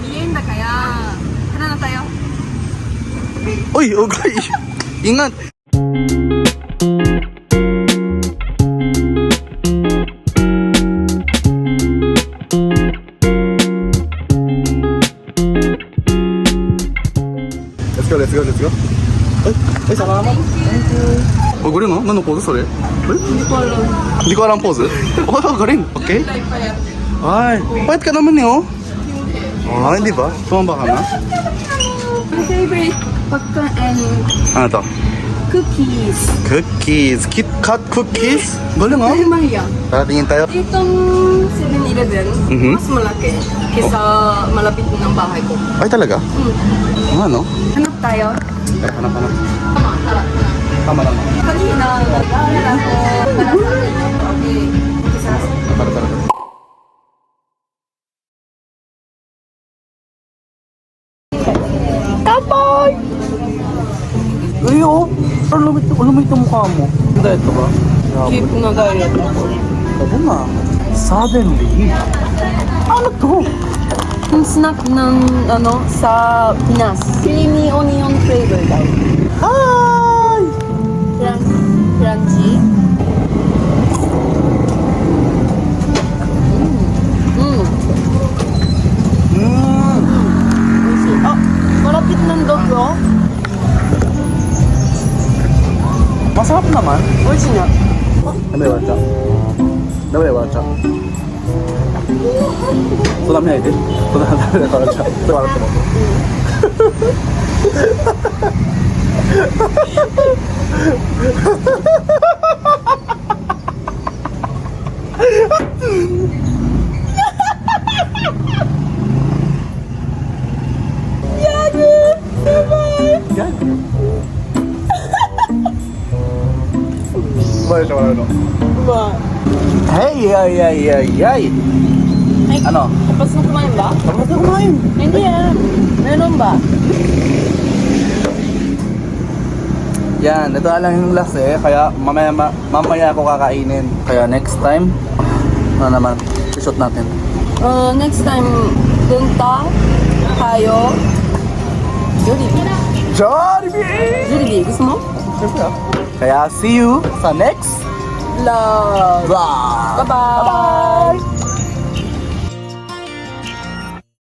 merienda kaya. Tara na tayo. Uy, okay. Ingat. Let's go. Ay, salamat. Thank you. Galing ah? Ano poseそれ? Hindi ko alam. Hindi ko alam pose? Oh, galing. Okay. Payat. Ay, payat ka naman eh, oh. Oh, hindi ba? Tumamba ka na? My favorite pagkain, Ano to? cookies. Cookies. KitKat cookies? Galing ah. Ay, Maria. Tara, tingin tayo. Itong 7-Eleven, mas malaki kaysa malapit ng bahay ko. Ay, talaga? Ano? Hanap tayo. Tara, hanap. Tara. Tama lang. Kanina, nag-aaral ako. Okay. Tara. Tapay! Ay, oh. Lumit yung mukha mo. Hindi, ito ba? Keep na diet ako. Sabi nga. Suddenly. Ano to? Yung snack ng, sa Pinas. Creamy onion flavor daw. Hi! Crunchy. Malapit ng dog, bro. Masarap naman. Original. Dame wacha. So dami na ito. So dami na wacha. So wala ito mo. Yan. Bakit siya wala Ba? Hey! Ay, Ano? tapos na kumain ba? Tapos na kumain. Hindi meron ba? Yan, ito lang yung last eh. Kaya mamaya ako kakainin. Kaya next time, ano naman, i-shoot natin. Next time, punta tayo. Jollibee. Jollibee, gusto mo? Kaya see you sa next Love. vlog. Bye-bye. Bye-bye.